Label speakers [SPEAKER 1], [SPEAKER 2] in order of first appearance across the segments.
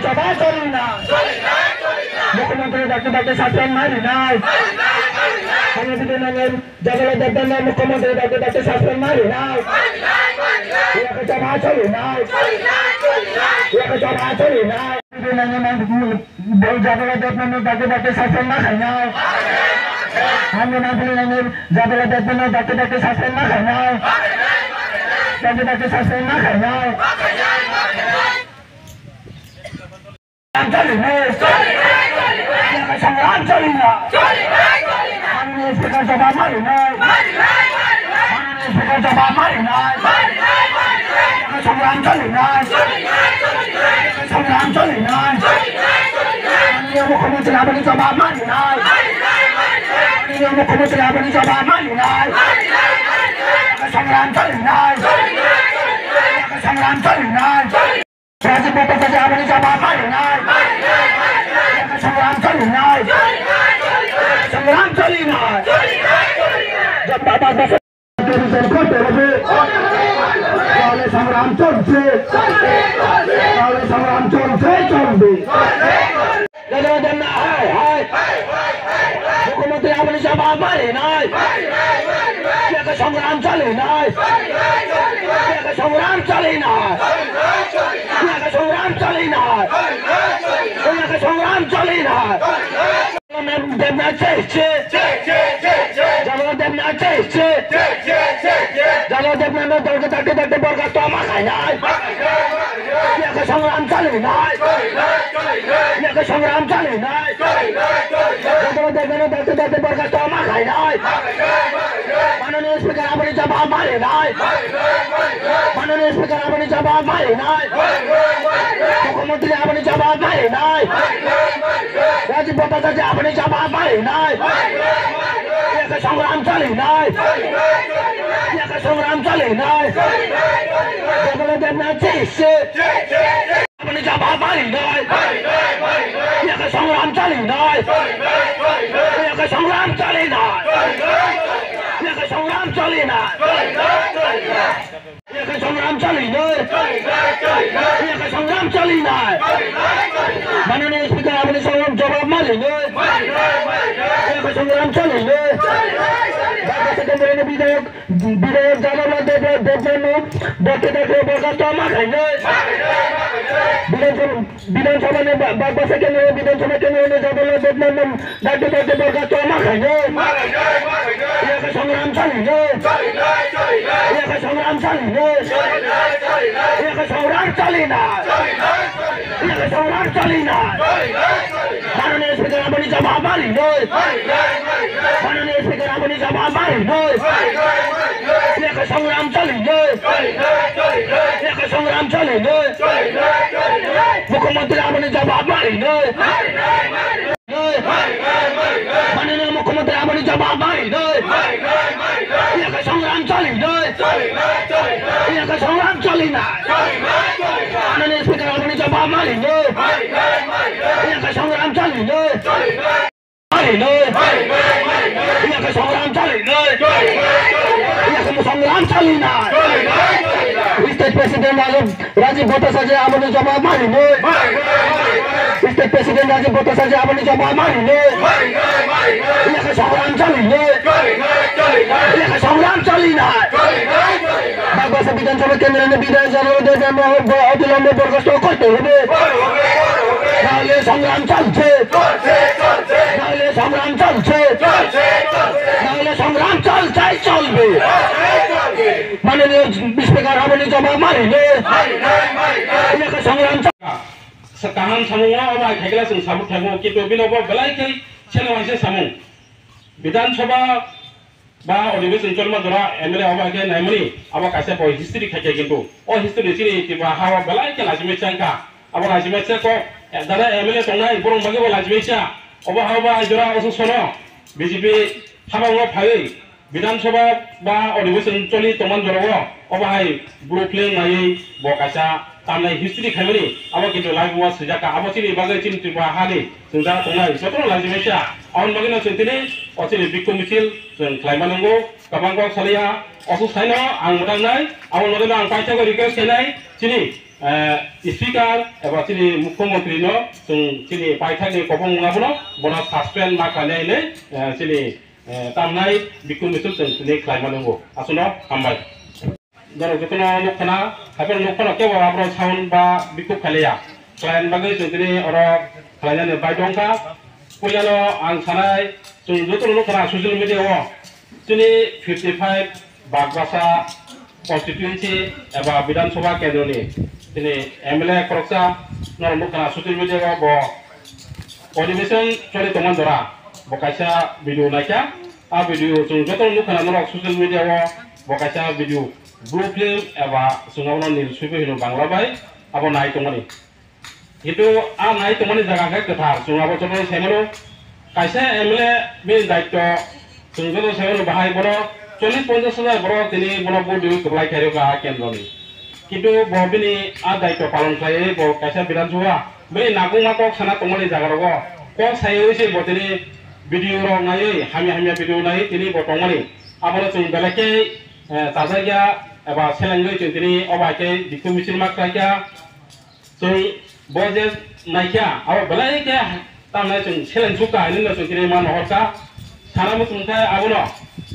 [SPEAKER 1] সভা চলি না মুখ্যমন্ত্রী ডাক্তার শাসন মারি নাই জগলে দেবেন মুখ্যমন্ত্রী ডাক্তার শাসন মারি নাই সভা চলি নাই সভা চলি নাই জগলে দেবেন ডাক্তার শাসন না খাই নাই আমি না বলি জগলে দেবেন ডাক্তার শাসন না খাই নাই ডাক্তার শাসন না খাই নাই সংগ্রাম চলি না স্পিকার সভা মারি নাই স্পিকার সভা মারি নাই সংগ্রাম চলি নাই সংগ্রাম চলি নাই মুখ্যমন্ত্রী আপনি সভা মারি নাই মুখ্যমন্ত্রী আপনি সভা মারি নাই সংগ্রাম চলি নাই সংগ্রাম চলি নাই রাজীব ভট্টাচার্য আপনি সভা মারি নাই সংগ্রাম চলি নাই সংগ্রাম চলি নাই করতে হবে তাহলে সংগ্রাম চলছে তাহলে সংগ্রাম চলছে চলবে মুখ্যমন্ত্রী আপনি সভা মারি নাই সংগ্রাম চলে নাই সংগ্রাম চলে নাই সংগ্রাম চলে নাই সংগ্রাম চলে নাই দেবনাথ চেয়েছে দেবনাথ চেয়েছে দেবনাথ দলকে থাকতে থাকতে বরখাস্ত আমার খায় নাই সংগ্রাম চলে নাই সংগ্রাম চলে নাই দেবনাথ থাকতে থাকতে বরখাস্ত আমার খায় নাই মাননীয় স্পিকার আপনি জবাব মারে নাই মাননীয় স্পিকার আপনি জবাব মারে নাই মুখ্যমন্ত্রী আপনি জবাব মারে নাই রাজীব ভট্টাচার্য আপনি জবাব মারে নাই সংগ্রাম চলে নাই সংগ্রাম চলে নাই দেবনাথ চেয়েছে আপনি জবাব মারি নাই সংগ্রাম চলে নাই সংগ্রাম চলে নাই সংগ্রাম চলে না সংগ্রাম চলি নয় সংগ্রাম চলি না মাননীয় স্পিকার আপনি সংগ্রাম জবাব মারি নয় সংগ্রাম চলি নয় বিধায়ক বিধায়ক জগন্নাথ দেবেন দেখতে দেখতে বরখাস্ত মাখাই নয় বিধানসভা বাগবাসা কেন্দ্র বিধানসভা কেন্দ্র জগন্নাথ দেবেন দেখতে দেখতে বরখাস্ত মাখাই নয় সংগ্রাম চলি নয় সংগ্রাম চলি নয় সংগ্রাম চলি না সংগ্রাম চলি না মাননীয় স্পিকার আপনি জবাব মারি নয় মাননীয় স্পিকার আপনি জবাব মারি নয় সংগ্রাম চলি নয় সংগ্রাম চলি নয় মুখ্যমন্ত্রী আপনি জবাব মারি নয় মাননীয় মুখ্যমন্ত্রী আপনি জবাব মারি নয় সংগ্রাম চলি নয় সংগ্রাম চলি না মাননীয় স্পিকার আপনি জবাব মারি নয় সংগ্রাম চলি নয় মারি নয় সংগ্রাম চলি নয় সংগ্রাম চলি না স্টেট প্রেসিডেন্ট রাজীব ভট্টাচার্য আপনি জবাব মারি নয় স্টেট প্রেসিডেন্ট রাজীব ভট্টাচার্য আপনি জবাব মারি নয় সংগ্রাম চলি নয় সংগ্রাম চলি না বাগবাসা বিধানসভা কেন্দ্রের বিধায়ক অবিলম্বে বরখাস্ত করতে হবে তাহলে সংগ্রাম চলছে তাহলে সংগ্রাম চলছে তাহলে সংগ্রাম চলছে চলবে মাননীয় স্পিকার আপনি জবাব মারিলে সংগ্রাম
[SPEAKER 2] kahan samungwa oba khagla sing sabu thago kitu binobo belai kai chena wase samung bidan sabha ba অধিবেশন চলমা ধরা MLA oba ke naimani aba kaise po history khake kintu o history siri tiba hawa belai ke lajme changka aba lajme che ko dara MLA tongai borong bagi bo lajme cha oba hawa jora osu sono BJP হাবাঙ্গ ফাই বিধানসভা বা অধিবেশন চলি তমান জরাব অবাহাই ব্লুপ্লেন নাই বকাসা তামলাই history খাইনি আবা কিন্তু লাইবুয়া সুজাকা আবা চিনি বাগै চিনি ত্রিপুরা হানি সুজা তংলাই সতর লাজিমেসা আউন বাগিনা চিন্তিনি অচিনি বিক্ষোভ মিছিল जों खालामनांगौ गोबां सालिया असुसाइनो आं मोदांनाय आं नगेनो आं पाइसाखौ रिक्वेस्ट खालामनाय चिनि स्पिकार एबा चिनि मुख्यमंत्रीनो जों चिनि पाइसानि कबं मुङाबोनो बना सासपेन्ड मा खालामनायले चिनि तामनाय बिक्षोभ मिছিল जों चिनि खालामनांगौ आसनो हामबाय दर जतनो नखना हाबेर नखना केबो आब्रो साउन्ड बा बिक्षोभ खालाया क्लायन बागै जों चिनि अर खालायनानै बायदंका पहिलानो आं सानाय जों जतनो नखना ससियेल मिडियायाव चिनि 55 बागबासा कन्स्टिट्युएन्सि एबा विधानसभा केन्द्रनि चिनि एमएलए खरकसा नर नखना ससियेल मिडियायाव ब अधिवेशन चले तमान दरा बकायसा भिडिअ नायका आ भिडिअ जों जतनो नखना नर ससियल मिडियायाव बकायसा भिडिअ ब्लू फिल्म एबा जोंनावनो न्यूज़पेपर हिनो बांला बाय आबो नाय तमानि किन्तु आ नाय तमानि जागाखै कथार जोंनाबो जतनो सेमनो कायसा एमएलए बे दायित्व जों जतनो सेमनो बाहाय बनो 40-50 हाजार बर' दिनै बनो बुदि कबलाय खायरोगा केन्द्रनि किन्तु बबिनि आ दायित्व पालन खालायो ब कायसा विधानसभा बे नागुमाको खाना तमानि जागारगो क सायोसे बदिनि भिडिअ र नायै हामिया भिडिअ नायै दिनै बतमानि आबो जों बेलेके ताजाया एबा सेलेंगै जों दिनै अबाके बिक्षोभ मिছিল मा खालाया जों बजे नायखा आबो बेलेके तामनाय जों सेलेंसुका इनो जों दिनै मा नहरका सानामु तुमथाय आबोनो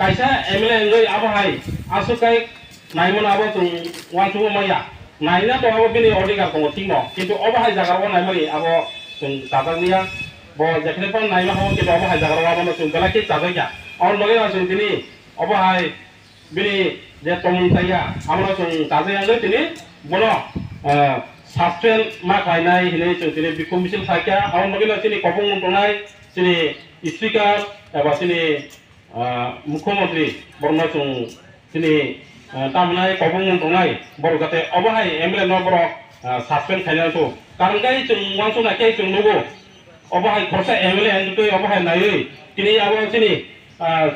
[SPEAKER 2] कायसा एमएलए ngै आबहाय आसुकाय नायमोन आबो जों वानसु माया नायना तो आबो बिनि अधिकार दङ थिनो किन्तु अबाहाय जागारबो नायमोनि आबो जों ताजानिया ब जेखने पण नायमा हो किन्तु अबाहाय जागारबो आबो जों बेलाके ताजाया और लगे जों दिनै अबाहाय बिनि जे तमथाया आबो जों ताजायाङै दिनै बनो सासपेन्ड मा खालायनाय हिनै जों दिनै बिक्षोभ मिছিল खालाया और लगे दिनै कबं उन्दुनाय दिनै स्पिकार एबा दिनै मुख्यमंत्री बरनो जों दिनै तामनाय कबं उन्दुनाय बर जाते अबाहाय एमएलए न बर सासपेन्ड खालायनांगौ कारण गाय जों वानसु नायखै जों नुगौ अबाहाय खरसा एमएलए एनजुकै अबाहाय नायै दिनै आबो दिनै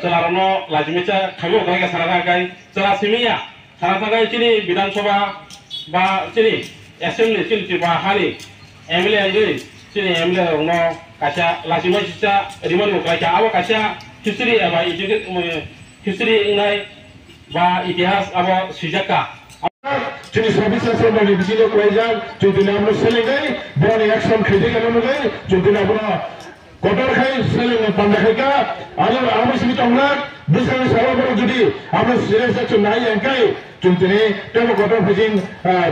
[SPEAKER 2] चलारनो लाजिमेचा खाबो गायगा साना गाय चला सिमिया साना गाय दिनै विधानसभा बा दिनै एसेम्बली दिनै बा हानि एमएलए एनजै दिनै एमएलए न कायसा लाजिमेचा रिमोन गायका आबो कायसा हिस्ट्री एबा हिस्ट्री इंनाय बा इतिहास आबो सिजाका
[SPEAKER 3] जोंनि सार्भिस एसेम्बलि बिदिनो कयजा जों दिनै आमनो सेलेंगै बरनि एक्सन खैदे गानमगै जों दिनै आमनो कटरखाय सेलेंनो पान्दाखैका आरो आमसिनि तंला बिसानि साराबर जुदि आमनो सिरियास एक्सन नाय एंकाय जों दिनै टेबो कटर फैजिं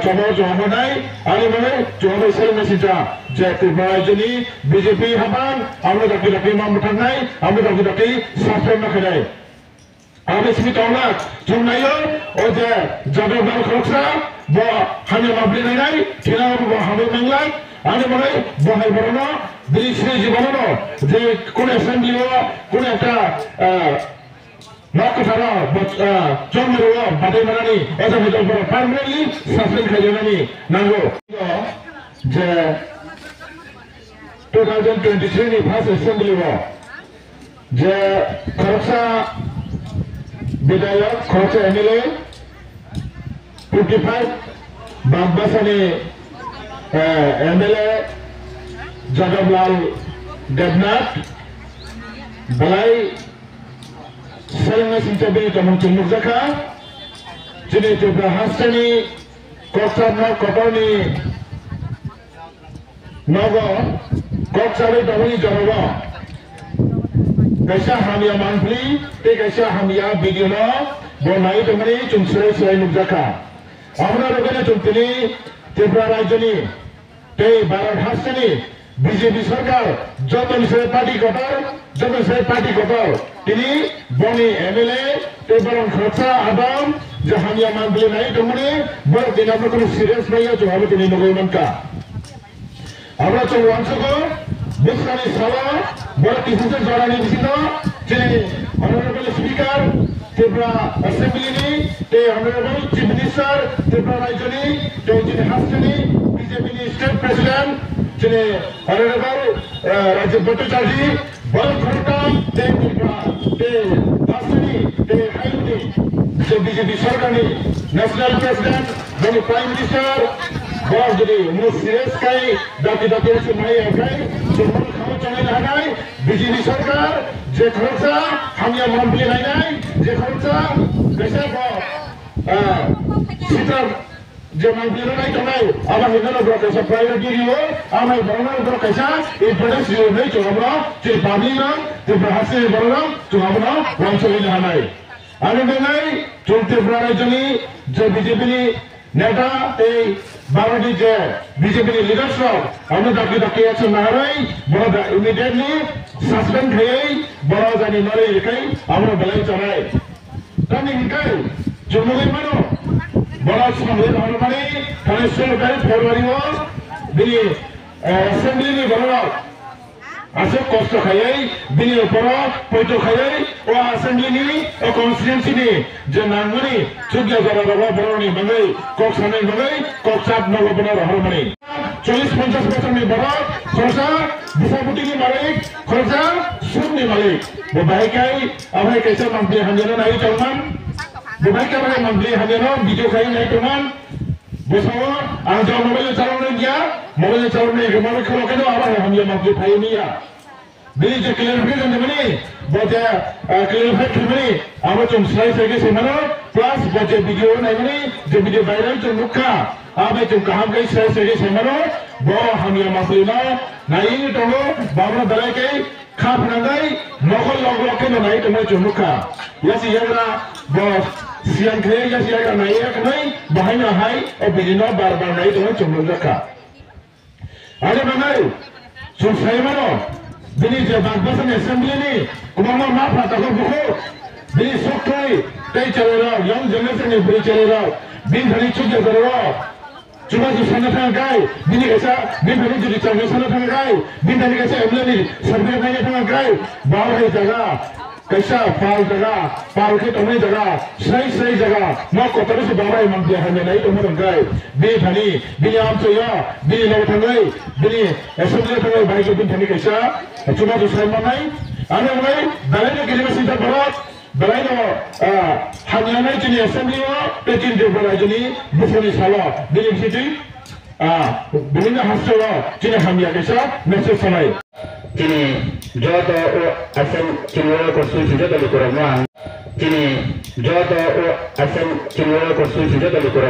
[SPEAKER 3] चमाव जमानाय आरो माने जमाव सेलेंनो सिजा जे त्रिपुराजनि बीजेपी हाबान आमनो दाखि मामथांनाय आमनो दाखि सासपेन्ड नाखैनाय आमसिनि तंला जों नायो ओ जे जादवदार खरकसा ब हानि माब्लिनाय थिनाबो ब हाबे मंगलाय आरो माने बहाय बरनो दृश्य जीवननो जे कोन एसेम्बलिओ कोन একটা नकथारा जमरो बादायमानानि एजा मिदलफोर पारमानेन्टलि सासपेन्ड खालामनानै नांगौ जे 2023 नि फार्स्ट एसेम्बलिआव जे खरकसा विधायक खरकसा एमएलए 55 बागबासानि एमएलए जादवलाल देबनाथ बलाय सेलेंना सिंचाबेनि तमंचुं मुजाखा दिनै त्रिपुरा हास्टानि कक्सारना कटरनि नग कक्सारै दमनि जरबा कैसा हामिया मानफ्ली ते कैसा हामिया बिगिनो बनाय दमनि चुंसरै सै मुजाखा আমরা রোগেনে চলতেনি ত্রিপুরা রাজ্যনি ते भारत हास्टनि बीजेपी सरकार যত নিসে পার্টি কটর তিনি বনি এমএলএ ते बरन खरसा आदम যে হামিয়া মানবলি নাই দমনি বড় দিন আমরা কোনো সিরিয়াস নাই আছে হবে তিনি নগরমানকা আমরা তো ওয়ানসগো বিস্তারিত সালা বড় কিসে জড়ানি দিছিল যে অনারেবল স্পিকার त्रिपुरा एसेम्बलिनि ते अनरेबल चीफ मिनिस्टर त्रिपुरा राज्यनि ते जिनि हास्टनि बीजेपीनि स्टेट प्रेसिडेंट जिनि अनरेबल राजीव भट्टाचार्य बल खरता ते त्रिपुरा ते हास्टनि ते हाइनि जे बीजेपी सरकारनि नेशनल प्रेसिडेंट जिनि prime minister bor jadi serius kai dati semai kai semua kamu jangan hagai BJP सरकार जे खर्चा हम यहाँ मंथली नहीं जे खर्चा कैसे सीटर जे मंथली नहीं तो नहीं अब हम इधर लोग कैसे प्राइवेट की हो हम ये बरना लोग कैसा ये प्रोडक्ट जो नहीं जो हम लोग जो पानी ना जो बहासे बरना जो हम लोग वंशली नहीं आने में नहीं जो त्रिपुरा जनी जो BJP नेता ए बारडी जे BJP लीडरशिप हमने दाकी एक्शन नाराई बड़ा इमीडिएटली सस्पेंड है बड़ा जानी मारे कई हमने बलाई चलाए तब इनके जो मुझे मानो बड़ा समझे हमने मारे थाने से कई फरवरी हो बिनी असेंबली में बड़ा आसे कॉस्ट खाये बिनी ऊपर पोइटो खाये और असेंबली में और कॉन्स्टिट्यूंसी में जो नांगनी चुगिया जरा रवा बरोनी मंगई कॉक्स हमें मंगई कॉक्स आप नव बना रहा मनी 40-50% में बड़ा खर्चा बुफाबुटी की मालिक खर्चा सुन नहीं मालिक वो भाई क्या ही अब है कैसे मंथली हम जनों नहीं चलमान वो भाई क्या है मंथली हम जनों वीडियो खाई नहीं चलमान बोसावा आज जो मोबाइल चलाने गया मोबाइल चलाने के मालिक को कहने अब है हम ये मंथली खाई नहीं है बिली जो क्लियरिफिकेशन देने बोझे क्लियरिफिकेशन देने अब तुम स्लाइड से कैसे मनो प्लस बोझे वीडियो नहीं बनी जो वीडियो वायरल जो मुक्का अब तुम कहाँ गई स्लाइड से कैसे मनो वो हम ये मंथली ना नहीं तो वो बाबरा दलाई के खाप नंगाई नौकर लोगों के नहीं तो मैं चुमुका यसी यगरा वो सियान खे यसी यगरा नहीं है कि नहीं बाहर ना हाई और बिजनेस बार नहीं तो मैं चुमुका आगे बनाए सुन सही मनो बिनी जो बागबासन असेंबली ने कुमार माफ आता को बुको बिनी सोक्टोई कई चले रहा यंग जनरेशन ने बिनी चले रहा बिन धनी चुके कर रहा चुना जो संगठन गाय बिनी कैसा बिन धनी जो रिचार्ज संगठन गाय बिन धनी कैसा एमएलए सर्वे नहीं करना गाय बाहर है जगह कैसा पाल जगह पाल के तुम्हें जगह सही जगह ना कोतरे से बाहर है मंदिर है नहीं तुम्हें गाय बिन धनी बिनी आम से या बिनी लोग ठंगाई बिनी असेंबली ठंगाई भाई जो बिन धनी कैसा चुना जो सही नहीं आने वाले दलाली के लिए सीधा भारत दलाली हरियाणा चीनी असेंबली में पेकिंग जो बड़ा चीनी बुफनी साला बिनी सिटी बिनी हंसो चीनी हम या कैसा मैसेज सुनाई
[SPEAKER 4] चीनी जो तो असेंबली चीनी को सूची जो तो लिखो चीनी जो तो असेंबली चीनी को सूची जो तो लिखो